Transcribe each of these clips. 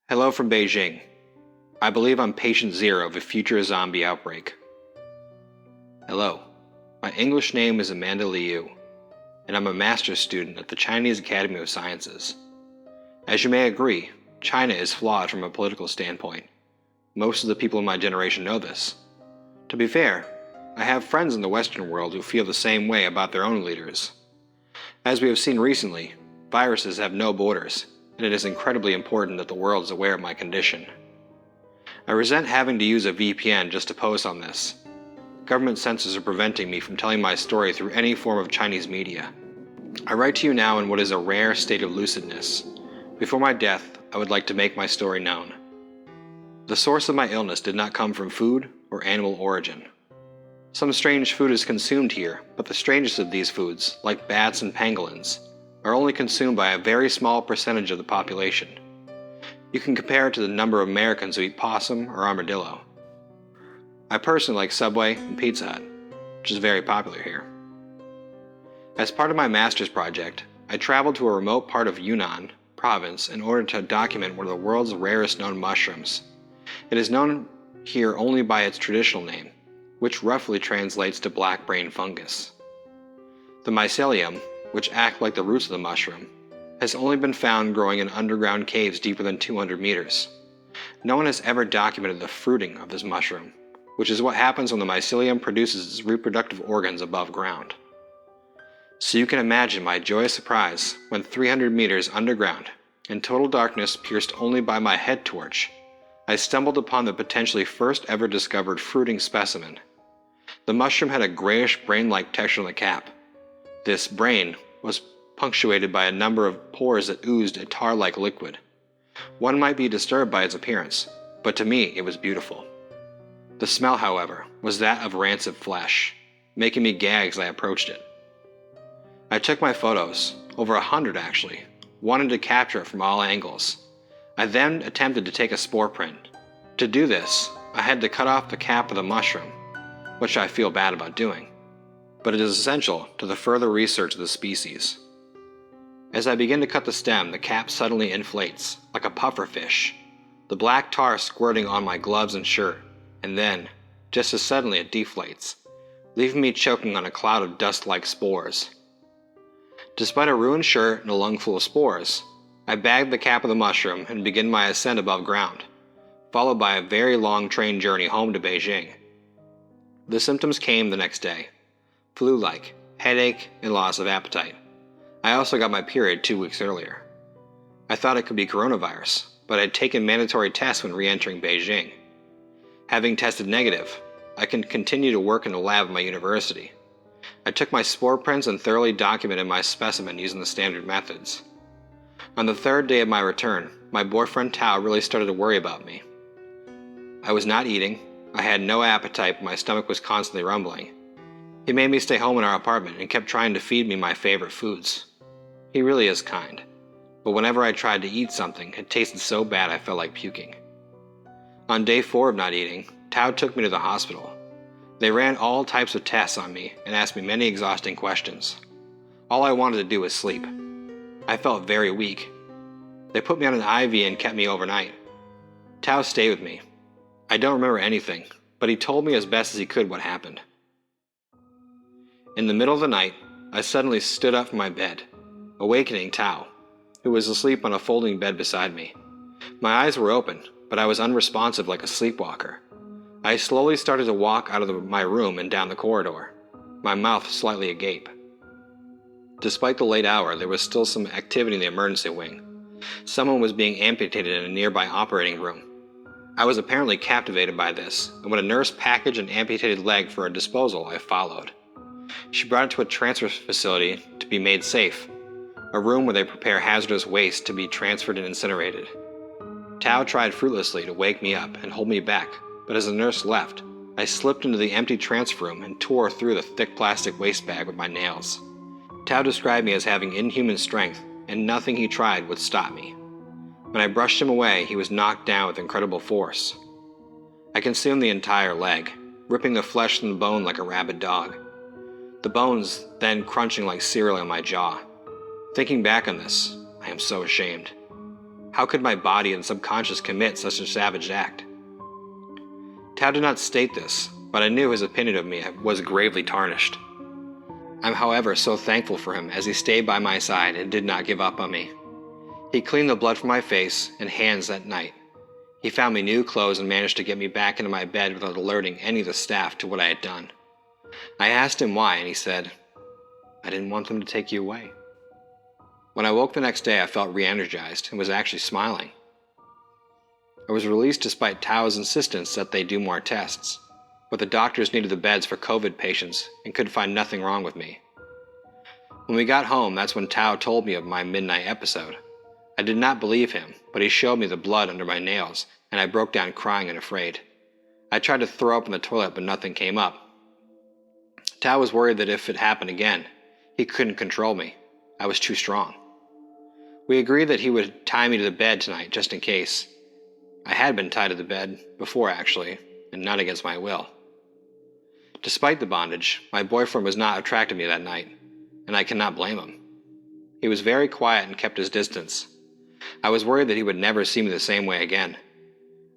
Hello from Beijing. I believe I'm patient zero of a future zombie outbreak. Hello. My English name is Amanda Liu, and I'm a master's student at the Chinese Academy of Sciences. As you may agree, China is flawed from a political standpoint. Most of the people in my generation know this. To be fair, I have friends in the Western world who feel the same way about their own leaders. As we have seen recently, viruses have no borders, and it is incredibly important that the world is aware of my condition. I resent having to use a VPN just to post on this. Government censors are preventing me from telling my story through any form of Chinese media. I write to you now in what is a rare state of lucidness. Before my death, I would like to make my story known. The source of my illness did not come from food or animal origin. Some strange food is consumed here, but the strangest of these foods, like bats and pangolins, are only consumed by a very small percentage of the population. You can compare it to the number of Americans who eat possum or armadillo. I personally like Subway and Pizza Hut, which is very popular here. As part of my master's project, I traveled to a remote part of Yunnan province in order to document one of the world's rarest known mushrooms. It is known here only by its traditional name, which roughly translates to black brain fungus. The mycelium, which act like the roots of the mushroom, has only been found growing in underground caves deeper than 200 meters. No one has ever documented the fruiting of this mushroom, which is what happens when the mycelium produces its reproductive organs above ground. So you can imagine my joyous surprise when 300 meters underground, in total darkness pierced only by my head torch, I stumbled upon the potentially first ever discovered fruiting specimen. The mushroom had a grayish brain-like texture on the cap. This brain was punctuated by a number of pores that oozed a tar-like liquid. One might be disturbed by its appearance, but to me it was beautiful. The smell, however, was that of rancid flesh, making me gag as I approached it. I took my photos, over 100 actually, wanted to capture it from all angles. I then attempted to take a spore print. To do this, I had to cut off the cap of the mushroom, which I feel bad about doing, but it is essential to the further research of the species. As I begin to cut the stem, the cap suddenly inflates, like a puffer fish, the black tar squirting on my gloves and shirt, and then, just as suddenly it deflates, leaving me choking on a cloud of dust-like spores. Despite a ruined shirt and a lung full of spores, I bagged the cap of the mushroom and begin my ascent above ground, followed by a very long train journey home to Beijing. The symptoms came the next day. Flu-like, headache, and loss of appetite. I also got my period 2 weeks earlier. I thought it could be coronavirus, but I'd taken mandatory tests when re-entering Beijing. Having tested negative, I can continue to work in the lab at my university. I took my spore prints and thoroughly documented my specimen using the standard methods. On the third day of my return, my boyfriend Tao really started to worry about me. I was not eating, I had no appetite, but my stomach was constantly rumbling. He made me stay home in our apartment and kept trying to feed me my favorite foods. He really is kind, but whenever I tried to eat something, it tasted so bad I felt like puking. On day 4 of not eating, Tao took me to the hospital. They ran all types of tests on me and asked me many exhausting questions. All I wanted to do was sleep. I felt very weak. They put me on an IV and kept me overnight. Tao stayed with me. I don't remember anything, but he told me as best as he could what happened. In the middle of the night, I suddenly stood up from my bed, awakening Tao, who was asleep on a folding bed beside me. My eyes were open, but I was unresponsive like a sleepwalker. I slowly started to walk out of my room and down the corridor, my mouth slightly agape. Despite the late hour, there was still some activity in the emergency wing. Someone was being amputated in a nearby operating room. I was apparently captivated by this, and when a nurse packaged an amputated leg for a disposal, I followed. She brought it to a transfer facility to be made safe, a room where they prepare hazardous waste to be transferred and incinerated. Tao tried fruitlessly to wake me up and hold me back, but as the nurse left, I slipped into the empty transfer room and tore through the thick plastic waste bag with my nails. Tao described me as having inhuman strength, and nothing he tried would stop me. When I brushed him away, he was knocked down with incredible force. I consumed the entire leg, ripping the flesh from the bone like a rabid dog. The bones then crunching like cereal on my jaw. Thinking back on this, I am so ashamed. How could my body and subconscious commit such a savage act? Tao did not state this, but I knew his opinion of me was gravely tarnished. I'm however so thankful for him as he stayed by my side and did not give up on me. He cleaned the blood from my face and hands that night. He found me new clothes and managed to get me back into my bed without alerting any of the staff to what I had done. I asked him why, and he said, "I didn't want them to take you away." When I woke the next day, I felt re-energized and was actually smiling. I was released despite Tao's insistence that they do more tests, but the doctors needed the beds for COVID patients and could find nothing wrong with me. When we got home, that's when Tao told me of my midnight episode. I did not believe him, but he showed me the blood under my nails, and I broke down crying and afraid. I tried to throw up in the toilet, but nothing came up. Tao was worried that if it happened again, he couldn't control me. I was too strong. We agreed that he would tie me to the bed tonight, just in case. I had been tied to the bed before, actually, and not against my will. Despite the bondage, my boyfriend was not attracted to me that night, and I cannot blame him. He was very quiet and kept his distance. I was worried that he would never see me the same way again.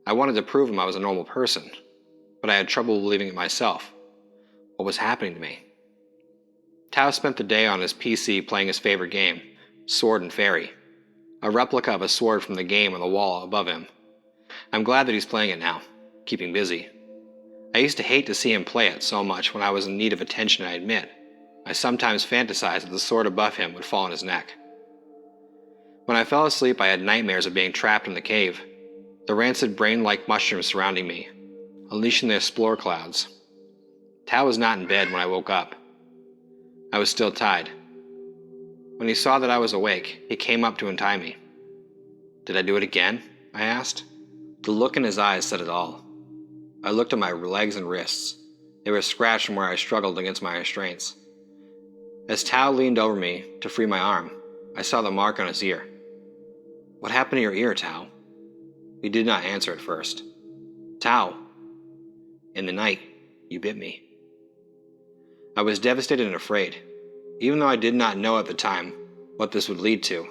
I wanted to prove him I was a normal person, but I had trouble believing it myself. What was happening to me? Tao spent the day on his PC playing his favorite game, Sword and Fairy, a replica of a sword from the game on the wall above him. I'm glad that he's playing it now, keeping busy. I used to hate to see him play it so much when I was in need of attention, I admit. I sometimes fantasized that the sword above him would fall on his neck. When I fell asleep, I had nightmares of being trapped in the cave, the rancid brain-like mushrooms surrounding me, unleashing their spore clouds. Tao was not in bed when I woke up. I was still tied. When he saw that I was awake, he came up to untie me. "Did I do it again?" I asked. The look in his eyes said it all. I looked at my legs and wrists. They were scratched from where I struggled against my restraints. As Tao leaned over me to free my arm, I saw the mark on his ear. "What happened to your ear, Tao?" He did not answer at first. "Tao, in the night, you bit me." I was devastated and afraid, even though I did not know at the time what this would lead to.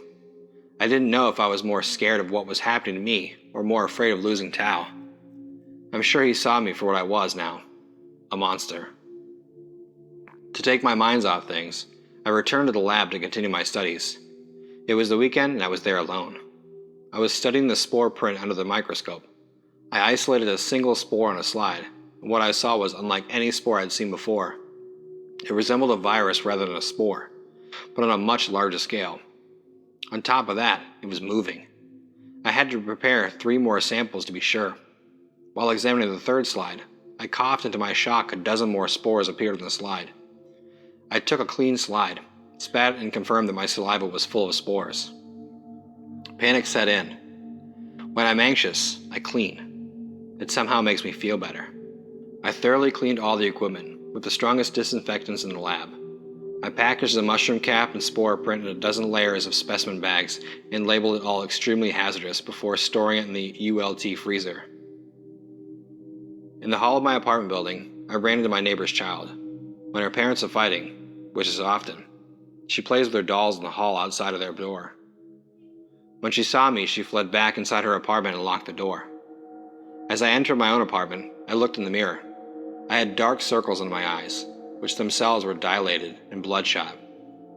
I didn't know if I was more scared of what was happening to me or more afraid of losing Tao. I'm sure he saw me for what I was now, a monster. To take my minds off things, I returned to the lab to continue my studies. It was the weekend and I was there alone. I was studying the spore print under the microscope. I isolated a single spore on a slide, and what I saw was unlike any spore I'd seen before. It resembled a virus rather than a spore, but on a much larger scale. On top of that, it was moving. I had to prepare 3 more samples to be sure. While examining the third slide, I coughed, and to my shock, a dozen more spores appeared on the slide. I took a clean slide, spat, and confirmed that my saliva was full of spores. Panic set in. When I'm anxious, I clean. It somehow makes me feel better. I thoroughly cleaned all the equipment, with the strongest disinfectants in the lab. I packaged the mushroom cap and spore print in a dozen layers of specimen bags and labeled it all extremely hazardous before storing it in the ULT freezer. In the hall of my apartment building, I ran into my neighbor's child. When her parents are fighting, which is often, she plays with her dolls in the hall outside of their door. When she saw me, she fled back inside her apartment and locked the door. As I entered my own apartment, I looked in the mirror. I had dark circles under my eyes, which themselves were dilated and bloodshot.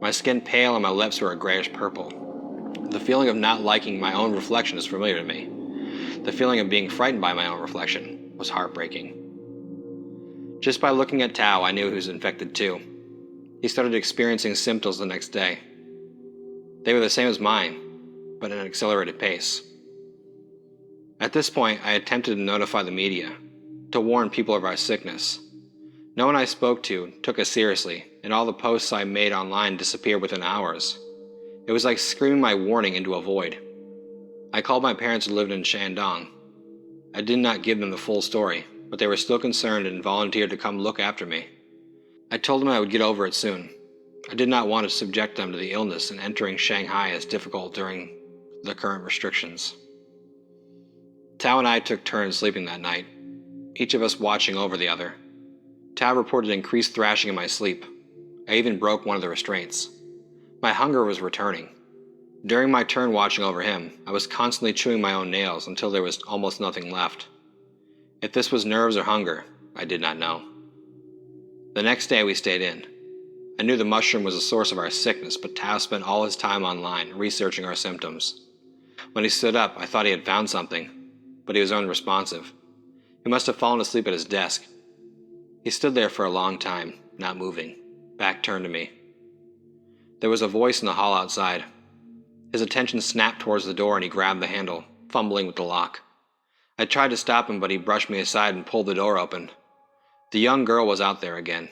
My skin pale and my lips were a grayish purple. The feeling of not liking my own reflection is familiar to me. The feeling of being frightened by my own reflection was heartbreaking. Just by looking at Tao, I knew he was infected too. He started experiencing symptoms the next day. They were the same as mine, but at an accelerated pace. At this point, I attempted to notify the media, to warn people of our sickness. No one I spoke to took us seriously, and all the posts I made online disappeared within hours. It was like screaming my warning into a void. I called my parents who lived in Shandong. I did not give them the full story, but they were still concerned and volunteered to come look after me. I told them I would get over it soon. I did not want to subject them to the illness, and entering Shanghai is difficult during the current restrictions. Tao and I took turns sleeping that night, each of us watching over the other. Tao reported increased thrashing in my sleep. I even broke one of the restraints. My hunger was returning. During my turn watching over him, I was constantly chewing my own nails until there was almost nothing left. If this was nerves or hunger, I did not know. The next day we stayed in. I knew the mushroom was the source of our sickness, but Tao spent all his time online researching our symptoms. When he stood up, I thought he had found something, but he was unresponsive. He must have fallen asleep at his desk. He stood there for a long time, not moving, back turned to me. There was a voice in the hall outside. His attention snapped towards the door and he grabbed the handle, fumbling with the lock. I tried to stop him, but he brushed me aside and pulled the door open. The young girl was out there again.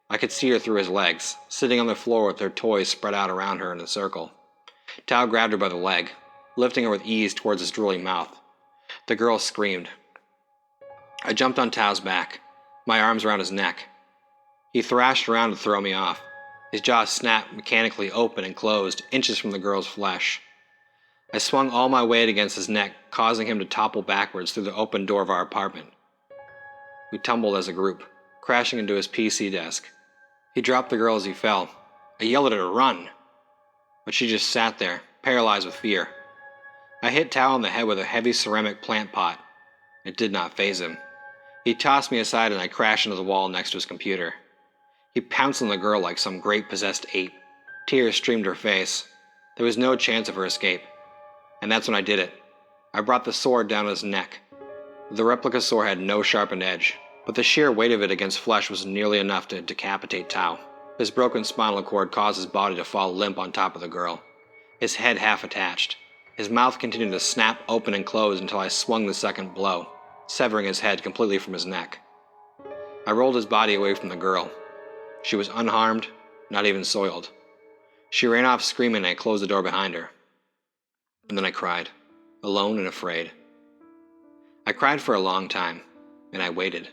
I could see her through his legs, sitting on the floor with her toys spread out around her in a circle. Tao grabbed her by the leg, lifting her with ease towards his drooling mouth. The girl screamed. I jumped on Tao's back, my arms around his neck. He thrashed around to throw me off. His jaw snapped mechanically open and closed, inches from the girl's flesh. I swung all my weight against his neck, causing him to topple backwards through the open door of our apartment. We tumbled as a group, crashing into his PC desk. He dropped the girl as he fell. I yelled at her to run, but she just sat there, paralyzed with fear. I hit Tao on the head with a heavy ceramic plant pot. It did not faze him. He tossed me aside and I crashed into the wall next to his computer. He pounced on the girl like some great possessed ape. Tears streamed her face. There was no chance of her escape. And that's when I did it. I brought the sword down his neck. The replica sword had no sharpened edge, but the sheer weight of it against flesh was nearly enough to decapitate Tao. His broken spinal cord caused his body to fall limp on top of the girl, his head half attached. His mouth continued to snap open and close until I swung the second blow, severing his head completely from his neck. I rolled his body away from the girl. She was unharmed, not even soiled. She ran off screaming and I closed the door behind her. And then I cried, alone and afraid. I cried for a long time, and I waited,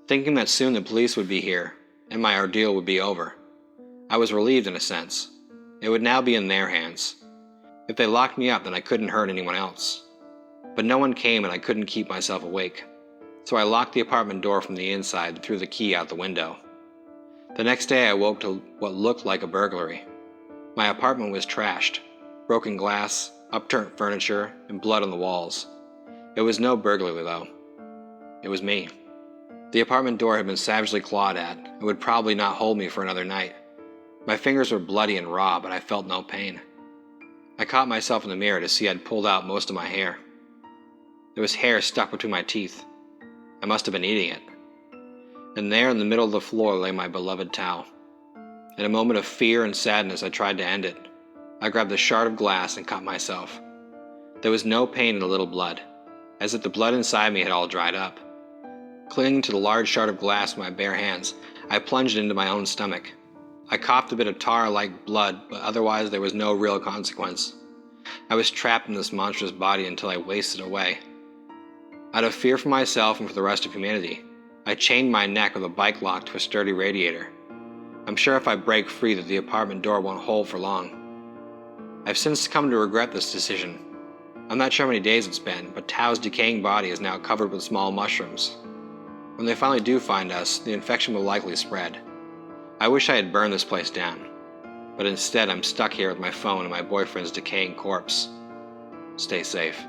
thinking that soon the police would be here, and my ordeal would be over. I was relieved in a sense. It would now be in their hands. If they locked me up, then I couldn't hurt anyone else. But no one came and I couldn't keep myself awake. So I locked the apartment door from the inside and threw the key out the window. The next day I woke to what looked like a burglary. My apartment was trashed. Broken glass, upturned furniture, and blood on the walls. It was no burglary though. It was me. The apartment door had been savagely clawed at and would probably not hold me for another night. My fingers were bloody and raw, but I felt no pain. I caught myself in the mirror to see I'd pulled out most of my hair. There was hair stuck between my teeth. I must have been eating it. And there in the middle of the floor lay my beloved Tao. In a moment of fear and sadness, I tried to end it. I grabbed a shard of glass and cut myself. There was no pain in the little blood, as if the blood inside me had all dried up. Clinging to the large shard of glass with my bare hands, I plunged into my own stomach. I coughed a bit of tar-like blood, but otherwise there was no real consequence. I was trapped in this monstrous body until I wasted away. Out of fear for myself and for the rest of humanity, I chained my neck with a bike lock to a sturdy radiator. I'm sure if I break free that the apartment door won't hold for long. I've since come to regret this decision. I'm not sure how many days it's been, but Tao's decaying body is now covered with small mushrooms. When they finally do find us, the infection will likely spread. I wish I had burned this place down, but instead I'm stuck here with my phone and my boyfriend's decaying corpse. Stay safe.